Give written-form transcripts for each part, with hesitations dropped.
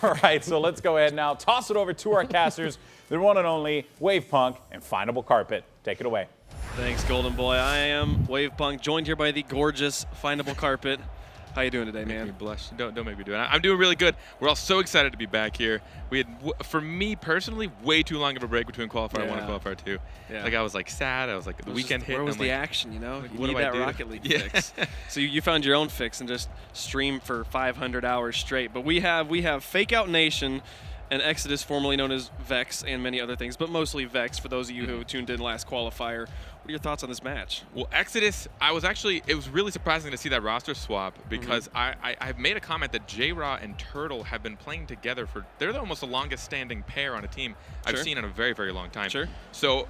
All right, so let's go ahead now. Toss it over to our casters, the one and only Wave Punk and Findable Carpet. Take it away. Thanks, Golden Boy. I am Wave Punk, joined here by the gorgeous Findable Carpet. How you doing today, man? Make me blush. Don't make me do it. I'm doing really good. We're all so excited to be back here. We had, for me personally, way too long of a break between Qualifier 1 and Qualifier 2. Yeah. Like I was like sad. I was like the weekend hit. Where was the like, action? You know, you what need do I that do? Rocket League fix. So you found your own fix and just stream for 500 hours straight. But we have Fakeout Nation and Exodus, formerly known as Vex, and many other things, but mostly Vex. For those of you who tuned in last Qualifier, what are your thoughts on this match? Well, Exodus, it was really surprising to see that roster swap because I've made a comment that J-Raw and Turtle have been playing together they're almost the longest standing pair on a team I've seen in a very, very long time. Sure. So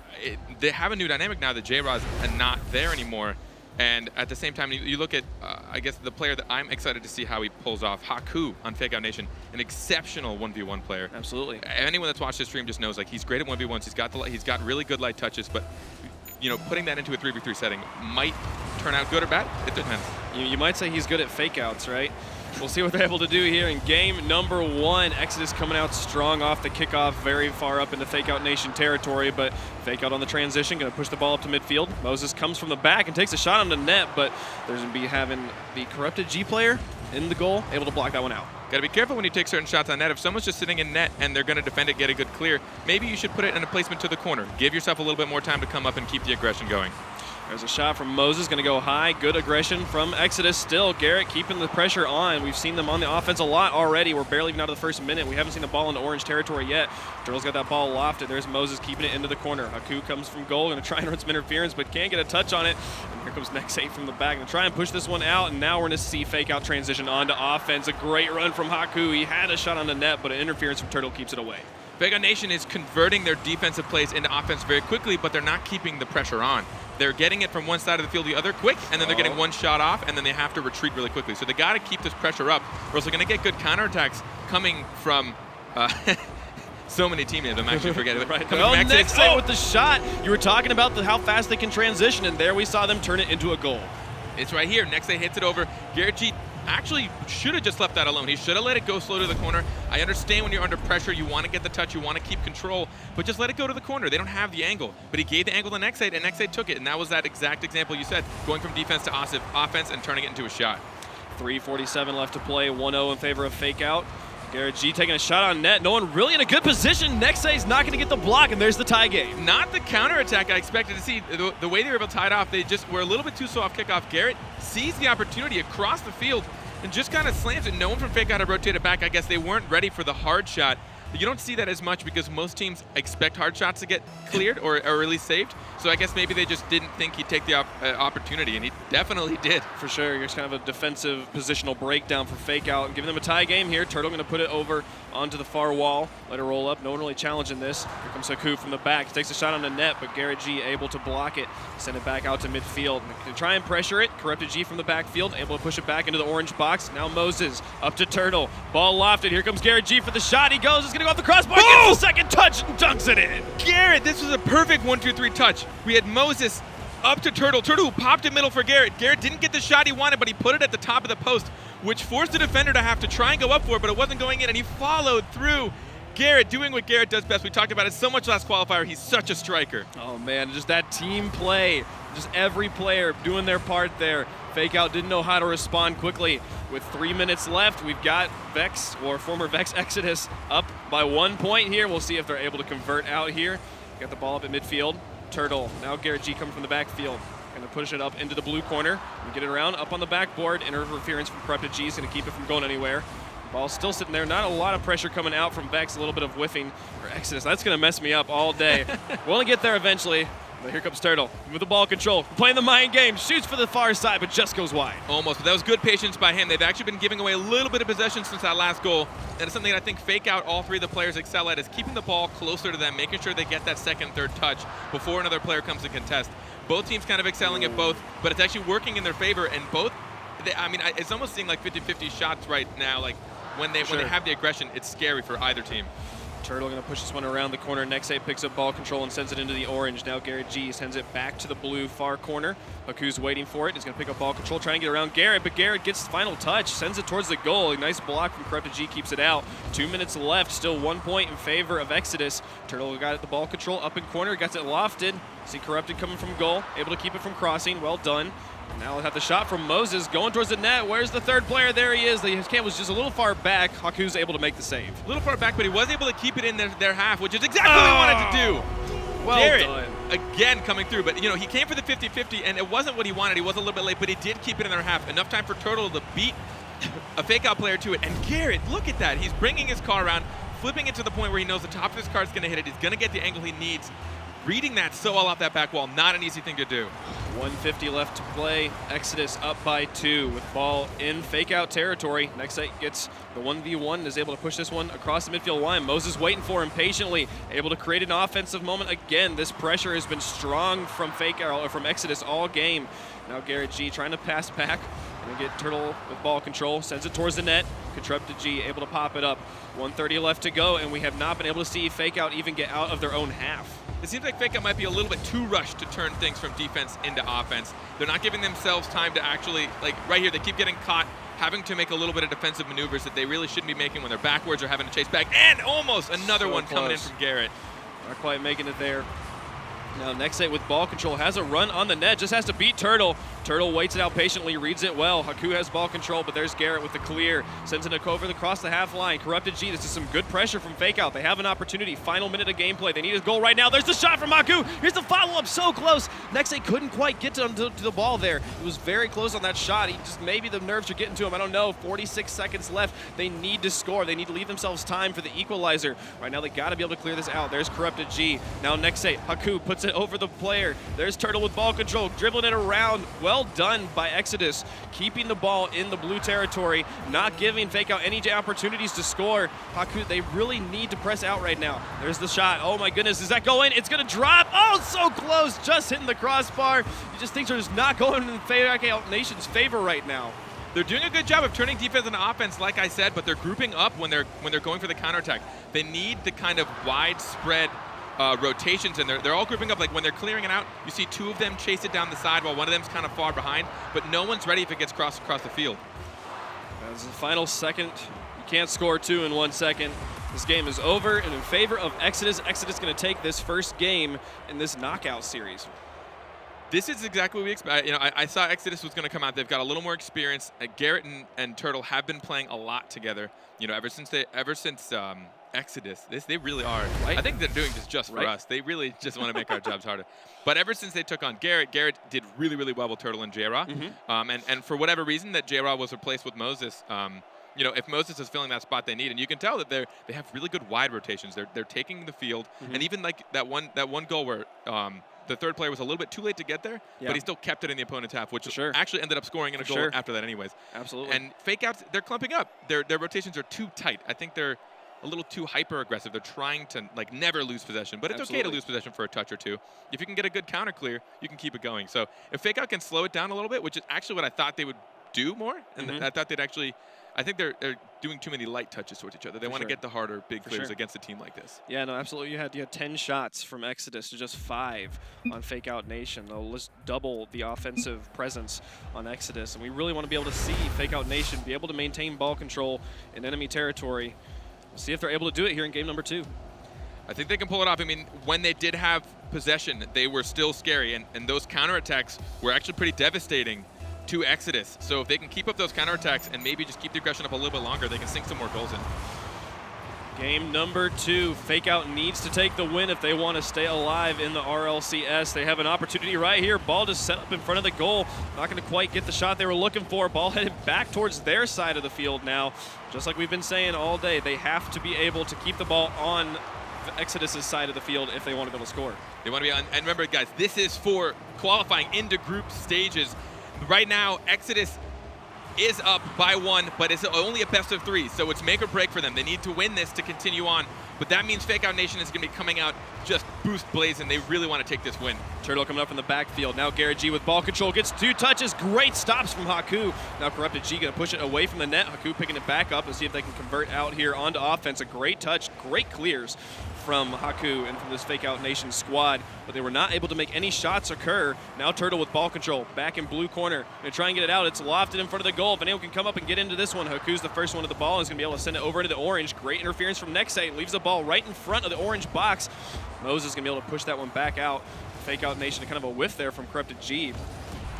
they have a new dynamic now that J-Raw's not there anymore. And at the same time, you look at, I guess, the player that I'm excited to see how he pulls off, Haku on Fakeout Nation, an exceptional 1v1 player. Absolutely. Anyone that's watched his stream just knows, like, he's great at 1v1s. He's got really good light touches, but you know, putting that into a 3v3 setting might turn out good or bad. It depends. You might say he's good at fakeouts, right? We'll see what they're able to do here in game number 1. Exodus coming out strong off the kickoff, very far up into Fakeout Nation territory, but Fakeout on the transition, going to push the ball up to midfield. Moses comes from the back and takes a shot on the net, but there's going to be having the corrupted G player in the goal, able to block that one out. Got to be careful when you take certain shots on net. If someone's just sitting in net and they're going to defend it, get a good clear, maybe you should put it in a placement to the corner. Give yourself a little bit more time to come up and keep the aggression going. There's a shot from Moses, going to go high. Good aggression from Exodus still. Garrett keeping the pressure on. We've seen them on the offense a lot already. We're barely even out of the first minute. We haven't seen the ball into orange territory yet. Turtle's got that ball lofted. There's Moses keeping it into the corner. Haku comes from goal, going to try and run some interference, but can't get a touch on it. And here comes Nexate from the back. Going to try and push this one out, and now we're going to see Fakeout transition onto offense. A great run from Haku. He had a shot on the net, but an interference from Turtle keeps it away. Fakeout Nation is converting their defensive plays into offense very quickly, but they're not keeping the pressure on. They're getting it from one side of the field to the other quick, and then they're getting one shot off, and then they have to retreat really quickly. So they got to keep this pressure up, or else they're going to get good counterattacks coming from so many team names. I'm actually forgetting. Right. Nexate with the shot. You were talking about how fast they can transition, and there we saw them turn it into a goal. It's right here. Nexate hits it over. Garrett G actually should have just left that alone. He should have let it go slow to the corner. I understand when you're under pressure, you want to get the touch, you want to keep control, but just let it go to the corner. They don't have the angle. But he gave the angle to Nexate, and Nexate took it. And that was that exact example you said, going from defense to offense and turning it into a shot. 3:47 left to play, 1-0 in favor of Fakeout. Garrett G taking a shot on net. No one really in a good position. Nexate's not going to get the block, and there's the tie game. Not the counterattack I expected to see. The way they were able to tie it off, they just were a little bit too slow off kickoff. Garrett sees the opportunity across the field and just kind of slams it. No one from Fakeout had rotated back. I guess they weren't ready for the hard shot. You don't see that as much because most teams expect hard shots to get cleared or at least saved. So I guess maybe they just didn't think he'd take the opportunity, and he definitely did. For sure. Here's kind of a defensive positional breakdown for Fakeout and giving them a tie game here. Turtle going to put it over onto the far wall. Let it roll up. No one really challenging this. Here comes Haku from the back. He takes a shot on the net, but Garrett G able to block it. Send it back out to midfield. To try and pressure it. Corrupted G from the backfield. Able to push it back into the orange box. Now Moses up to Turtle. Ball lofted. Here comes Garrett G for the shot. He goes. It's going to go off the crossbar. Gets the second touch and dunks it in. Garrett, this was a perfect 1-2-3 touch. We had Moses up to Turtle. Turtle who popped it middle for Garrett. Garrett didn't get the shot he wanted, but he put it at the top of the post, which forced the defender to have to try and go up for it, but it wasn't going in, and he followed through. Garrett doing what Garrett does best. We talked about it so much last qualifier. He's such a striker. Oh, man, just that team play. Just every player doing their part there. Fakeout didn't know how to respond quickly. With 3 minutes left, we've got Vex, or former Vex Exodus, up by 1 point here. We'll see if they're able to convert out here. Got the ball up at midfield. Turtle, now Garrett G coming from the backfield. Going to push it up into the blue corner. And get it around, up on the backboard. Interference from Corrupted G is going to keep it from going anywhere. Ball still sitting there. Not a lot of pressure coming out from Vex. A little bit of whiffing for Exodus. That's going to mess me up all day. We'll only get there eventually. But here comes Turtle with the ball control. Playing the mind game. Shoots for the far side, but just goes wide. Almost, but that was good patience by him. They've actually been giving away a little bit of possession since that last goal. That is something that I think Fakeout, all three of the players excel at, is keeping the ball closer to them, making sure they get that second, third touch before another player comes to contest. Both teams kind of excelling at both, but it's actually working in their favor. And both, it's almost seeing like 50-50 shots right now. Like when they have the aggression, it's scary for either team. Turtle going to push this one around the corner. Nexate picks up ball control and sends it into the orange. Now Garrett G sends it back to the blue far corner. Haku's waiting for it. He's going to pick up ball control, try and get around Garrett, but Garrett gets final touch, sends it towards the goal. A nice block from Corrupted G keeps it out. 2 minutes left, still 1 point in favor of Exodus. Turtle got the ball control up in corner, gets it lofted. See Corrupted coming from goal, able to keep it from crossing. Well done. Now we'll have the shot from Moses going towards the net. Where's the third player? There he is. His cam was just a little far back. Haku's able to make the save. A little far back, but he was able to keep it in their half, which is exactly what he wanted to do. Well Garrett, done. again coming through, but he came for the 50-50, and it wasn't what he wanted. He was a little bit late, but he did keep it in their half. Enough time for Turtle to beat a Fakeout player to it. And Garrett, look at that. He's bringing his car around, flipping it to the point where he knows the top of his car is going to hit it. He's going to get the angle he needs. Reading that so well off that back wall, not an easy thing to do. 150 left to play. Exodus up by 2 with ball in Fakeout territory. Nexate gets the 1v1 and is able to push this one across the midfield line. Moses waiting for him patiently, able to create an offensive moment. Again, this pressure has been strong from Fakeout or from Exodus all game. Now Garrett G trying to pass back. Gonna get Turtle with ball control, sends it towards the net. Corrupted G able to pop it up. 1:30 left to go, and we have not been able to see Fakeout even get out of their own half. It seems like Fakeout might be a little bit too rushed to turn things from defense into offense. They're not giving themselves time to actually, like right here, they keep getting caught having to make a little bit of defensive maneuvers that they really shouldn't be making when they're backwards or having to chase back. And almost another one coming in from Garrett. Not quite making it there. Now Nexate with ball control has a run on the net, just has to beat Turtle. Turtle waits it out patiently, reads it well. Haku has ball control, but there's Garrett with the clear. Sends it over across the half line. Corrupted G, this is some good pressure from Fakeout. They have an opportunity, final minute of gameplay. They need a goal right now. There's the shot from Haku. Here's the follow-up, so close. Nexate couldn't quite get to the ball there. He was very close on that shot. He just, maybe the nerves are getting to him, I don't know. 46 seconds left. They need to score. They need to leave themselves time for the equalizer. Right now they gotta be able to clear this out. There's Corrupted G. Now Nexate, Haku puts it over the player. There's Turtle with ball control, dribbling it around. Well done by Exodus, keeping the ball in the blue territory, not giving Fakeout any opportunities to score. Haku, they really need to press out right now. There's the shot. Oh my goodness, does that go in? It's gonna drop. Oh, so close, just hitting the crossbar. You just think they're just not going in Fakeout Nation's favor right now. They're doing a good job of turning defense into offense, like I said, but they're grouping up when they're going for the counterattack. They need the kind of widespread rotations, and they're all grouping up. Like when they're clearing it out, you see 2 of them chase it down the side while one of them's kind of far behind, but no one's ready if it gets crossed across the field. That's the final second. You can't score 2 in 1 second. This game is over and in favor of Exodus. Exodus going to take this first game in this knockout series. This is exactly what we expect. I saw Exodus was going to come out. They've got a little more experience. Garrett and Turtle have been playing a lot together. Ever since Exodus, they really are. Right. I think they're doing this just for us. They really just want to make our jobs harder. But ever since they took on Garrett did really, really well with Turtle and J-Raw. And for whatever reason that J-Raw was replaced with Moses, if Moses is filling that spot they need, and you can tell that they have really good wide rotations. They're taking the field, and even like that one goal where the third player was a little bit too late to get there, but he still kept it in the opponent's half, which actually ended up scoring in a goal after that anyways. Absolutely. And Fakeouts, they're clumping up. Their rotations are too tight. I think they're a little too hyper-aggressive. They're trying to never lose possession, but it's okay to lose possession for a touch or two. If you can get a good counter clear, you can keep it going. So if Fakeout can slow it down a little bit, which is actually what I thought they would do more, and I thought they'd actually, I think they're doing too many light touches towards each other. They want to get the harder big clears against a team like this. Yeah, no, absolutely. You had 10 shots from Exodus to just 5 on Fakeout Nation. They'll just double the offensive presence on Exodus, and we really want to be able to see Fakeout Nation be able to maintain ball control in enemy territory. We'll see if they're able to do it here in game number 2. I think they can pull it off. I mean, when they did have possession, they were still scary, and those counterattacks were actually pretty devastating to Exodus. So if they can keep up those counterattacks and maybe just keep the aggression up a little bit longer, they can sink some more goals in. Game number 2. Fakeout needs to take the win if they want to stay alive in the RLCS. They have an opportunity right here. Ball just set up in front of the goal. Not going to quite get the shot they were looking for. Ball headed back towards their side of the field now. Just like we've been saying all day, they have to be able to keep the ball on Exodus's side of the field if they want to be able to score. They want to be on, and remember guys, this is for qualifying into group stages. Right now, Exodus is up by 1, but it's only a best of 3, so it's make or break for them. They need to win this to continue on but that means Fakeout Nation is going to be coming out just boost blazing. They really want to take this win. Turtle coming up from the backfield. Now Garrett G with ball control, gets 2 touches. Great stops from Haku. Now Corrupted G going to push it away from the net. Haku picking it back up and see if they can convert out here onto offense. A great touch, great clears from Haku and from this Fakeout Nation squad, but they were not able to make any shots occur. Now Turtle with ball control, back in blue corner. Gonna try and get it out. It's lofted in front of the goal. If anyone can come up and get into this one, Haku's the first one to the ball. He's gonna be able to send it over into the orange. Great interference from Nexate. Leaves the ball right in front of the orange box. Moses gonna be able to push that one back out. Fakeout Nation, kind of a whiff there from Corrupted G.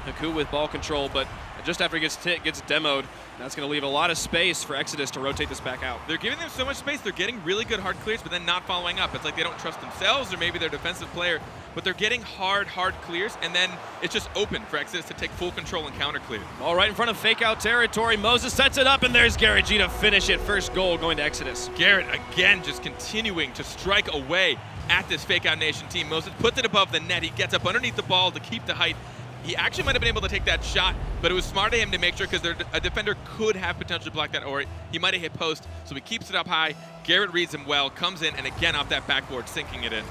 Haku with ball control, but just after he gets hit, gets demoed. That's going to leave a lot of space for Exodus to rotate this back out. They're giving them so much space. They're getting really good hard clears, but then not following up. It's like they don't trust themselves or maybe their defensive player, but they're getting hard clears, and then it's just open for Exodus to take full control and counter clear. All right in front of Fakeout territory. Moses sets it up, and there's Garrett G to finish it. First goal going to Exodus. Garrett, again, just continuing to strike away at this Fakeout Nation team. Moses puts it above the net. He gets up underneath the ball to keep the height. He actually might have been able to take that shot, but it was smart of him to make sure because a defender could have potentially blocked that, or he might have hit post, so he keeps it up high. Garrett reads him well, comes in, and again off that backboard, sinking it in.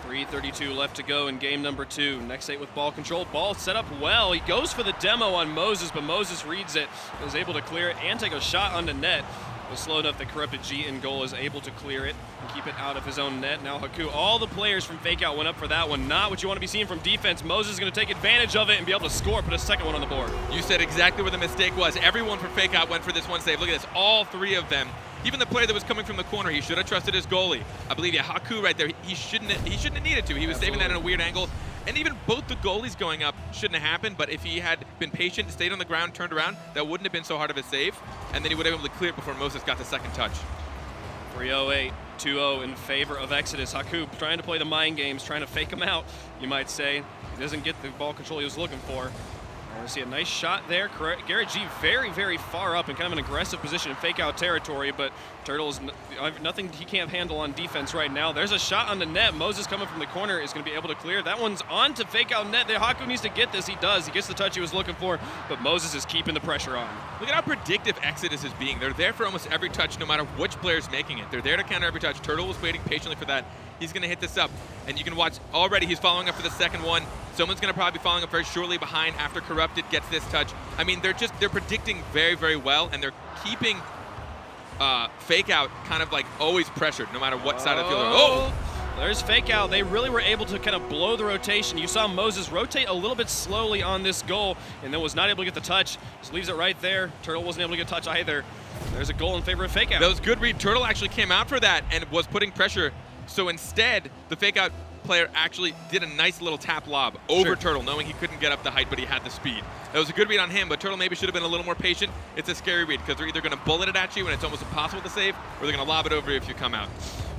3:32 left to go in game number 2. Nexate with ball control. Ball set up well. He goes for the demo on Moses, but Moses reads it, is able to clear it and take a shot on the net. It was slow enough that Corrupted G in goal is able to clear it and keep it out of his own net. Now Haku, all the players from Fakeout went up for that one. Not what you want to be seeing from defense. Moses is going to take advantage of it and be able to score, put a second one on the board. You said exactly where the mistake was. Everyone from Fakeout went for this one save. Look at this, all 3 of them. Even the player that was coming from the corner, he should have trusted his goalie. I believe, yeah, Haku right there, he shouldn't have needed to. He was saving that in a weird angle. And even both the goalies going up shouldn't have happened, but if he had been patient, stayed on the ground, turned around, that wouldn't have been so hard of a save. And then he would have been able to clear it before Moses got the second touch. 3:08, 2-0 in favor of Exodus. Haku trying to play the mind games, trying to fake him out, you might say. He doesn't get the ball control he was looking for. I want to see a nice shot there. Garrett G very far up in kind of an aggressive position in Fakeout territory, but Turtle's nothing he can't handle on defense right now. There's a shot on the net. Moses coming from the corner is going to be able to clear. That one's on to Fakeout net. Haku needs to get this. He does. He gets the touch he was looking for, but Moses is keeping the pressure on. Look at how predictive Exodus is being. They're there for almost every touch, no matter which player's making it. They're there to counter every touch. Turtle was waiting patiently for that. He's going to hit this up, and you can watch already he's following up for the second one. Someone's going to probably be following up very shortly behind after Corrupted gets this touch. I mean, they're predicting very well, and they're keeping Fakeout kind of like always pressured, no matter what side of the field. Oh! There's Fakeout. They really were able to kind of blow the rotation. You saw Moses rotate a little bit slowly on this goal, and then was not able to get the touch. Just leaves it right there. Turtle wasn't able to get a touch either. There's a goal in favor of Fakeout. That was good read. Turtle actually came out for that and was putting pressure. So instead, the Fakeout player actually did a nice little tap lob over Turtle, knowing he couldn't get up the height, but he had the speed. That was a good read on him, but Turtle maybe should have been a little more patient. It's a scary read because they're either going to bullet it at you and it's almost impossible to save, or they're going to lob it over you if you come out.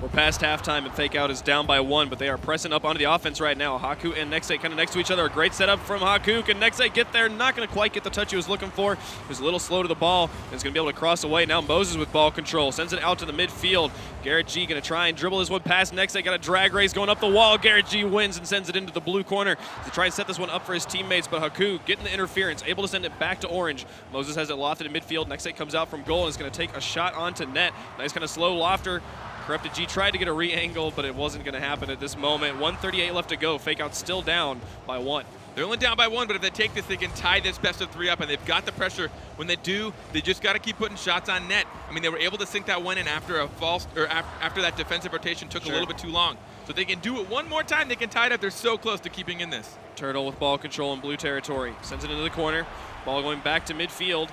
We're past halftime and Fakeout is down by 1, but they are pressing up onto the offense right now. Haku and Nexate kind of next to each other. A great setup from Haku. Can Nexate get there? Not going to quite get the touch he was looking for. He was a little slow to the ball and is going to be able to cross away. Now Moses with ball control. Sends it out to the midfield. Garrett G going to try and dribble this one past Nexate. Got a drag race going up the wall. Garrett G wins and sends it into the blue corner to try and set this one up for his teammates, but Haku getting the interference, able to send it back to orange. Moses has it lofted in midfield. Nexate comes out from goal and is going to take a shot onto net. Nice kind of slow lofter. Corrupted G tried to get a re-angle, but it wasn't going to happen at this moment. 1:38 left to go. Fakeout still down by 1. They're only down by 1, but if they take this, they can tie this best of 3 up, and they've got the pressure. When they do, they just got to keep putting shots on net. I mean, they were able to sink that one in after a false, or after that defensive rotation took a little bit too long. So they can do it one more time. They can tie it up. They're so close to keeping in this. Turtle with ball control in blue territory. Sends it into the corner. Ball going back to midfield.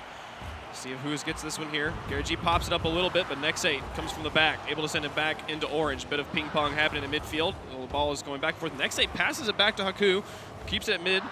See if Who's gets this one here. Garrett G pops it up a little bit, but Nexate comes from the back, able to send it back into orange. Bit of ping pong happening in midfield. The ball is going back and forth. Nexate passes it back to Haku, keeps it at mid.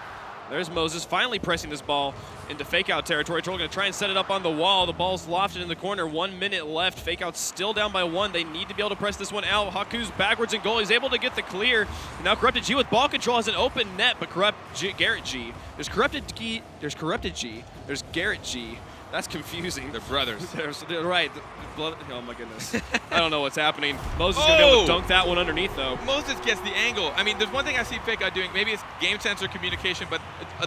There's Moses finally pressing this ball into Fakeout territory. Turtle going to try and set it up on the wall. The ball's lofted in the corner. 1 minute left. Fakeout still down by 1. They need to be able to press this one out. Haku's backwards in goal. He's able to get the clear. Now Corrupted G with ball control has an open net, but Garrett G. There's Corrupted G. There's Corrupted G. There's Garrett G. That's confusing. They're brothers. They're right. Oh my goodness. I don't know what's happening. Moses is going to be able to dunk that one underneath, though. Moses gets the angle. I mean, there's one thing I see Fakeout doing. Maybe it's game sense or communication, but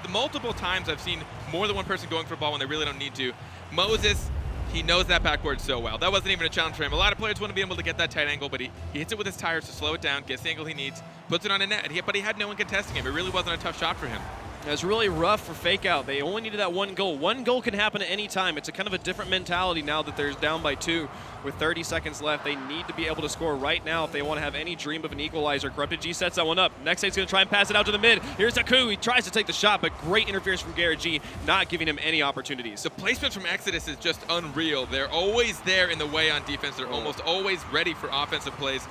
the multiple times I've seen more than one person going for a ball when they really don't need to. Moses, He knows that backboard so well. That wasn't even a challenge for him. A lot of players want to be able to get that tight angle, but he hits it with his tires to slow it down, gets the angle he needs, puts it on a net, but he had no one contesting him. It really wasn't a tough shot for him. It was really rough for Fakeout. They only needed that one goal. One goal can happen at any time. It's a kind of a different mentality now that they're down by 2 with 30 seconds left. They need to be able to score right now if they want to have any dream of an equalizer. Corrupted G sets that one up. Next he's going to try and pass it out to the mid. Here's Taku. He tries to take the shot, but great interference from Garrett G, not giving him any opportunities. The placement from Exodus is just unreal. They're always there in the way on defense. They're almost always ready for offensive plays.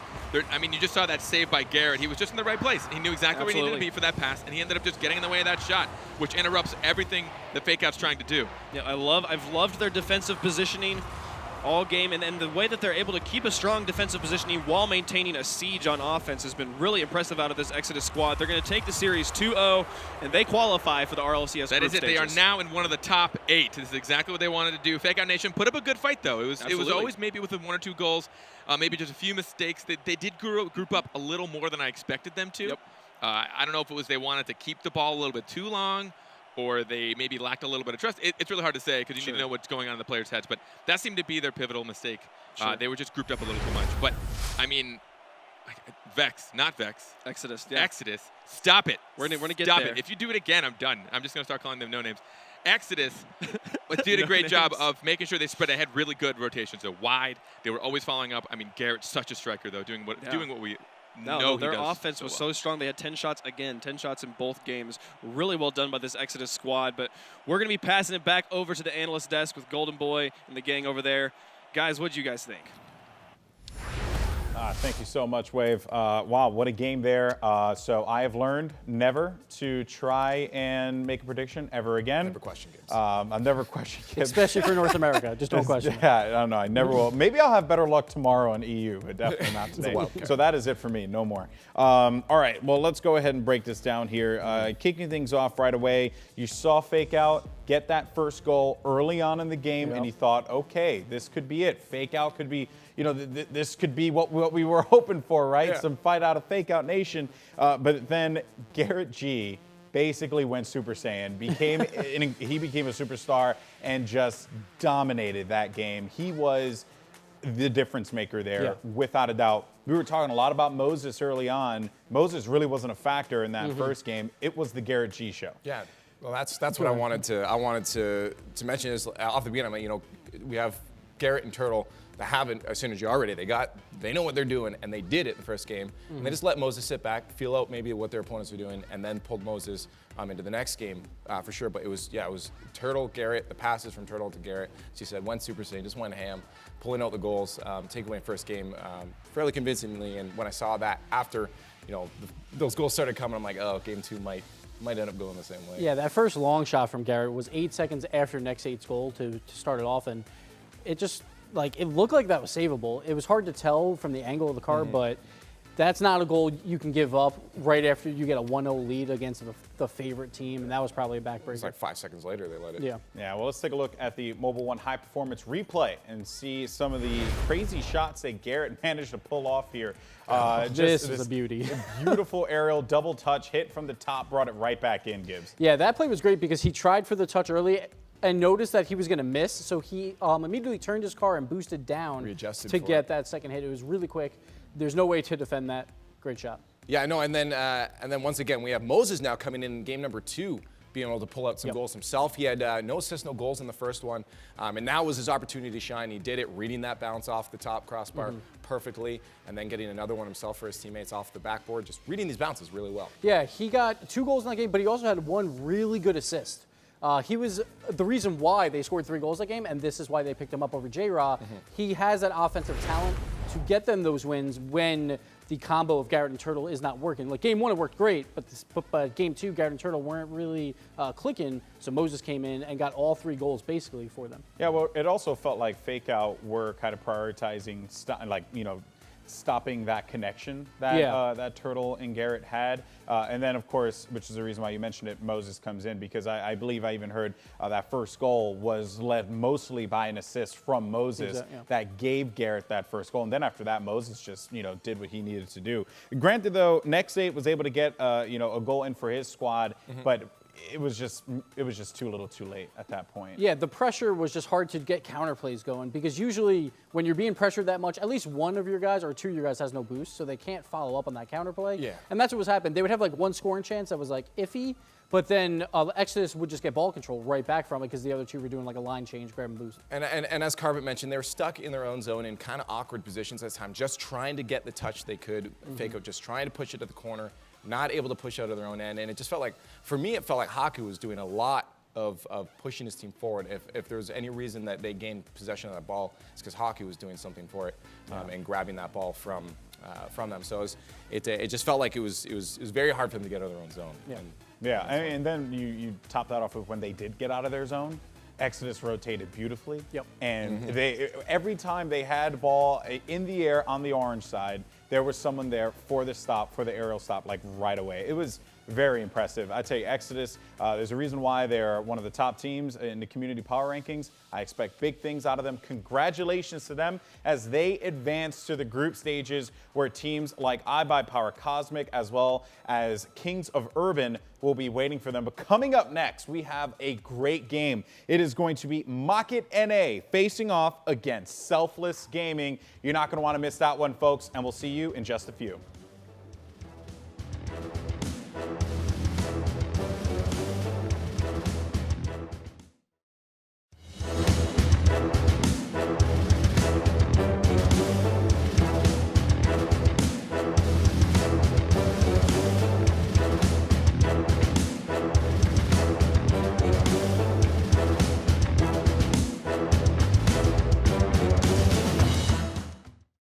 I mean, you just saw that save by Garrett. He was just in the right place. He knew exactly where he needed to be for that pass, and he ended up just getting in the way of that shot, which interrupts everything that Fakeout's trying to do. Yeah, I've loved their defensive positioning all game, and the way that they're able to keep a strong defensive positioning while maintaining a siege on offense has been really impressive out of this Exodus squad. They're going to take the series 2-0, and they qualify for the RLCS That group is it. stages. They are now in one of the top 8. This is exactly what they wanted to do. Fakeout Nation put up a good fight, though. It was always maybe with 1 or 2 goals, maybe just a few mistakes. They did group up a little more than I expected them to. Yep. I don't know if it was they wanted to keep the ball a little bit too long, or they maybe lacked a little bit of trust. It's really hard to say because you need to know what's going on in the players' heads, but that seemed to be their pivotal mistake. They were just grouped up a little too much. But, I mean, Vex, not Vex. Exodus, yeah. Exodus, stop it. We're gonna get stop there. it. If you do it again, I'm done. I'm just going to start calling them no names. Exodus did a great job of making sure they spread ahead really good rotations. So wide, they were always following up. I mean, Garrett's such a striker, though, doing what we No, their offense was so strong. They had 10 shots again, 10 shots in both games. Really well done by this Exodus squad. But we're going to be passing it back over to the analyst desk with Golden Boy and the gang over there. Guys, what do you guys think? Thank you so much, Wave. Wow, what a game there. So I have learned never to try and make a prediction ever again. Never question Gibbs. I'll never question Gibbs. Especially for North America. Just don't question it. Yeah, I don't know. I never will. Maybe I'll have better luck tomorrow in EU, but definitely not today. So that is it for me. No more. All right. Well, let's go ahead and break this down here. Kicking things off right away. You saw Fakeout get that first goal early on in the game, and you thought, okay, this could be it. Fakeout could be, you know, this could be what we were hoping for, right? Some fight out of Fakeout Nation. But then Garrett G basically went Super Saiyan, he became a superstar and just dominated that game. He was the difference maker there, without a doubt. We were talking a lot about Moses early on. Moses really wasn't a factor in that first game. It was the Garrett G show. Yeah, well, that's what I wanted to mention is off the beginning. You know, we have Garrett and Turtle that have a synergy already. They know what they're doing, and they did it the first game. And they just let Moses sit back, feel out maybe what their opponents were doing, and then pulled Moses into the next game for sure. But it was Turtle, Garrett, the passes from Turtle to Garrett. She said went Super Saiyan, just went ham, pulling out the goals, taking away first game fairly convincingly. And when I saw that after, you know, those goals started coming, I'm like, oh, game 2 might end up going the same way. Yeah, that first long shot from Garrett was 8 seconds after Next 8's goal to start it off, and it just, like, it looked like that was savable. It was hard to tell from the angle of the car, but that's not a goal you can give up right after you get a 1-0 lead against the favorite team, and that was probably a backbreaker. It's like 5 seconds later they let it. Yeah. Yeah, well, let's take a look at the Mobile One High Performance replay and see some of the crazy shots that Garrett managed to pull off here. This is a beauty. Beautiful aerial double touch hit from the top, brought it right back in, Gibbs. Yeah, that play was great because he tried for the touch early and noticed that he was going to miss, so he immediately turned his car and boosted down Readjusted to for get it. that second hit. It was really quick. There's no way to defend that. Great shot. Yeah, I know. And then once again, we have Moses now coming in game number 2, being able to pull out some goals himself. He had no assists, no goals in the first one, and now was his opportunity to shine. He did it, reading that bounce off the top crossbar perfectly, and then getting another one himself for his teammates off the backboard. Just reading these bounces really well. Yeah, he got 2 goals in that game, but he also had 1 really good assist. He was the reason why they scored 3 goals that game, and this is why they picked him up over J-Raw. He has that offensive talent to get them those wins when the combo of Garrett and Turtle is not working. Like game 1, it worked great, but game 2, Garrett and Turtle weren't really clicking, so Moses came in and got all 3 goals basically for them. Yeah, well, it also felt like Fakeout were kind of prioritizing, stopping that connection that that Turtle and Garrett had. And then, of course, which is the reason why you mentioned it, Moses comes in, because I believe I even heard that first goal was led mostly by an assist from Moses that gave Garrett that first goal. And then after that, Moses just, did what he needed to do. Granted, though, Next 8 was able to get, a goal in for his squad, but it was just too little too late at that point. Yeah, the pressure was just hard to get counterplays going because usually when you're being pressured that much, at least one of your guys or two of your guys has no boost, so they can't follow up on that counterplay. Yeah. And that's what was happening. They would have like one scoring chance that was like iffy, but then Exodus would just get ball control right back from it because the other two were doing like a line change, grab and boost. And as Carpet mentioned, they were stuck in their own zone in kind of awkward positions at this time, just trying to get the touch they could. Fakeout just trying to push it to the corner, not able to push out of their own end. And it just felt like, for me, it felt like Haku was doing a lot of pushing his team forward. If there was any reason that they gained possession of that ball, it's because Haku was doing something for it and grabbing that ball from them. So it just felt like it was very hard for them to get out of their own zone. Yeah. Yeah, and then you top that off with when they did get out of their zone, Exodus rotated beautifully. Yep. And every time they had ball in the air on the orange side, there was someone there for the stop, for the aerial stop, like right away. It was very impressive. I'd say Exodus, there's a reason why they're one of the top teams in the community power rankings. I expect big things out of them. Congratulations to them as they advance to the group stages where teams like iBuyPower Cosmic as well as Kings of Urban will be waiting for them. But coming up next, we have a great game. It is going to be Mocket NA facing off against Selfless Gaming. You're not going to want to miss that one, folks, and we'll see you in just a few.